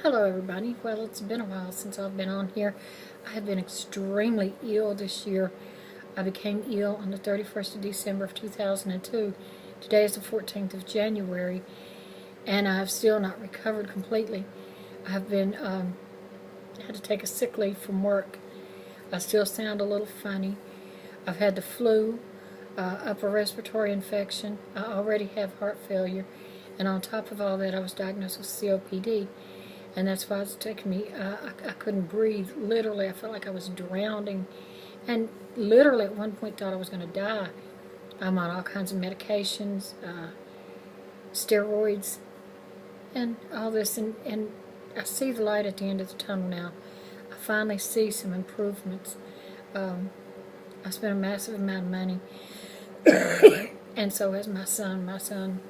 Hello everybody. Well, it's been a while since I've been on here. I have been extremely ill this year. I became ill on the 31st of December of 2002. Today is the 14th of January, and I have still not recovered completely. I have been had to take a sick leave from work. I still sound a little funny. I've had the flu, upper respiratory infection. I already have heart failure, and on top of all that, I was diagnosed with COPD. And that's why it's taken me, I couldn't breathe. Literally, I felt like I was drowning. And literally at one point thought I was going to die. I'm on all kinds of medications, steroids, and all this. And I see the light at the end of the tunnel now. I finally see some improvements. I spent a massive amount of money. And so has my son. My son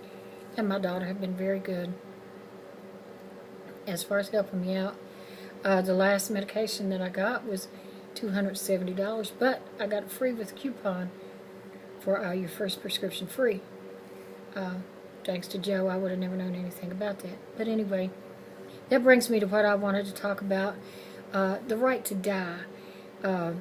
and my daughter have been very good as far as helping me out. The last medication that I got was $270, but I got it free with a coupon for your first prescription free. Thanks to Joe, I would have never known anything about that. But anyway, that brings me to what I wanted to talk about, the right to die. A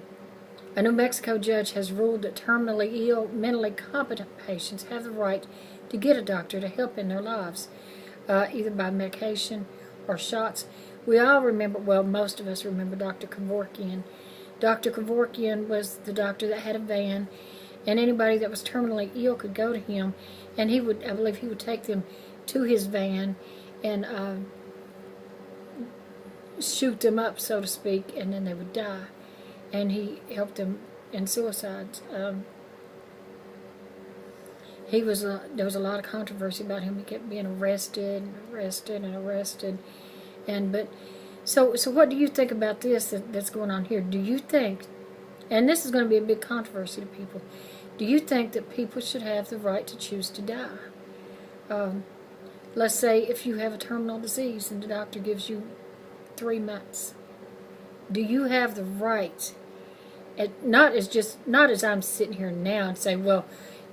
New Mexico judge has ruled that terminally ill, mentally competent patients have the right to get a doctor to help in their lives, either by medication or shots. We all remember, well, most of us remember Dr. Kevorkian. Dr. Kevorkian was the doctor that had a van, and anybody that was terminally ill could go to him, and he would, I believe he would take them to his van and shoot them up, so to speak, and then they would die. And he helped them in suicides. There was a lot of controversy about him. He kept being arrested. So what do you think about this that's going on here? Do you think, and this is going to be a big controversy to people, do you think that people should have the right to choose to die? Let's say if you have a terminal disease and the doctor gives you 3 months, do you have the right? Not as I'm sitting here now and say, well,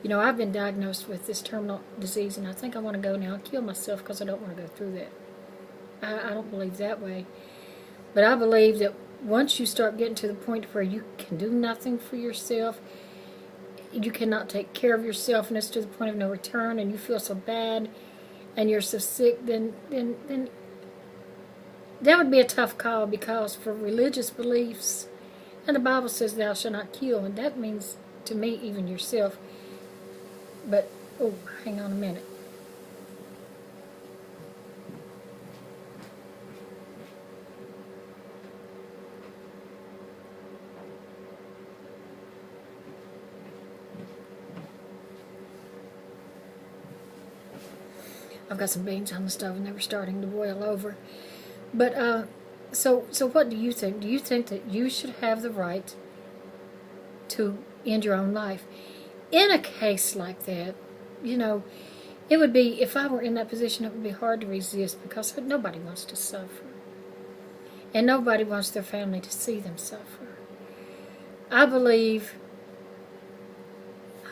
you know, I've been diagnosed with this terminal disease and I think I want to go now and kill myself because I don't want to go through that. I don't believe that way. But I believe that once you start getting to the point where you can do nothing for yourself, you cannot take care of yourself, and it's to the point of no return, and you feel so bad and you're so sick, then that would be a tough call, because for religious beliefs, and the Bible says thou shalt not kill, and that means to me even yourself. But, oh, hang on a minute. I've got some beans on the stove and they were starting to boil over. But, so what do you think? Do you think that you should have the right to end your own life? In a case like that, you know, it would be, if I were in that position, it would be hard to resist, because nobody wants to suffer. And nobody wants their family to see them suffer. I believe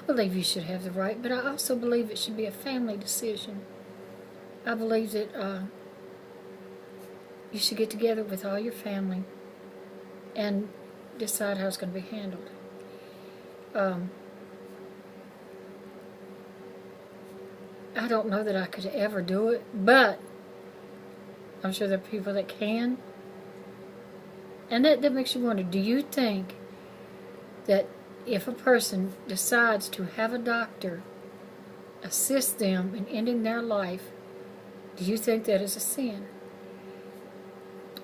you should have the right, but I also believe it should be a family decision. I believe that you should get together with all your family and decide how it's going to be handled. I don't know that I could ever do it, but I'm sure there are people that can. And that makes you wonder, do you think that if a person decides to have a doctor assist them in ending their life, do you think that is a sin?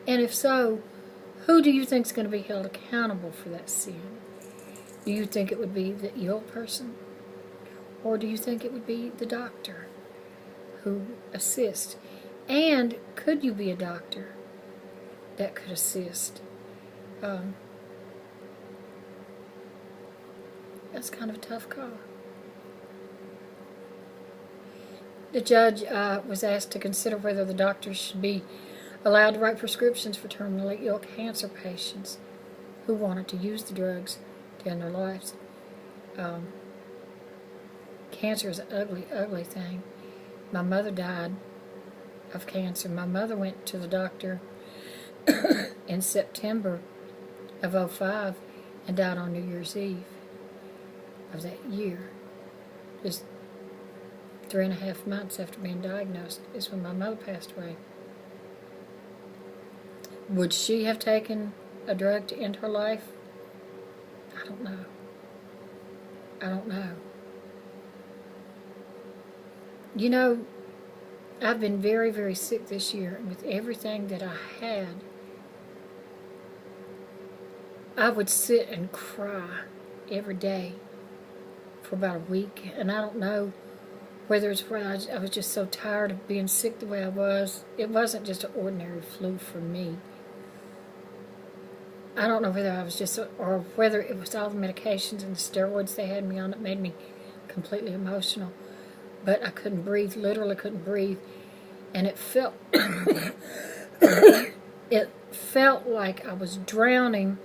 And if so, who do you think is going to be held accountable for that sin? Do you think it would be the ill person? Or do you think it would be the doctor who assists? And could you be a doctor that could assist? That's kind of a tough call. The judge was asked to consider whether the doctors should be allowed to write prescriptions for terminally ill cancer patients who wanted to use the drugs to end their lives. Cancer is an ugly, ugly thing. My mother died of cancer. My mother went to the doctor in September of '05 and died on New Year's Eve of that year. Just 3.5 months after being diagnosed is when my mother passed away. Would she have taken a drug to end her life? I don't know. I don't know. You know, I've been very, very sick this year, and with everything that I had, I would sit and cry every day for about a week, and I don't know whether it's where I was just so tired of being sick the way I was. It wasn't just an ordinary flu for me. I don't know whether I was just, or whether it was all the medications and the steroids they had me on that made me completely emotional. But I couldn't breathe, literally couldn't breathe. And it felt, it felt like I was drowning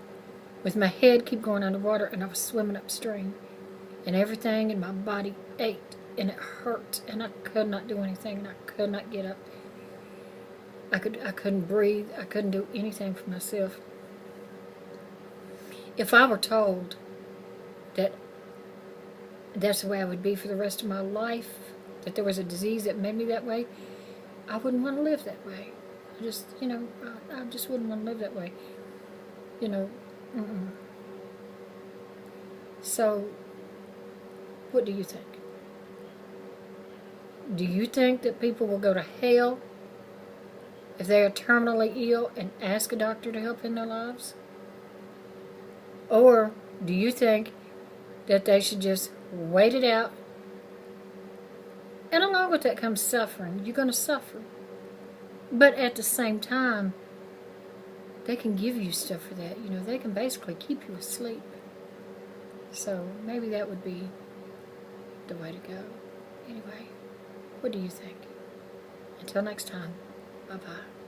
with my head keep going underwater and I was swimming upstream. And everything in my body ached and it hurt and I could not do anything and I could not get up. I couldn't breathe. I couldn't do anything for myself. If I were told that that's the way I would be for the rest of my life, that there was a disease that made me that way, I wouldn't want to live that way. I just, I just wouldn't want to live that way. So, what do you think? Do you think that people will go to hell if they are terminally ill and ask a doctor to help in their lives? Or do you think that they should just wait it out? And along with that comes suffering. You're going to suffer. But at the same time, they can give you stuff for that. They can basically keep you asleep. So maybe that would be the way to go. Anyway, what do you think? Until next time, bye-bye.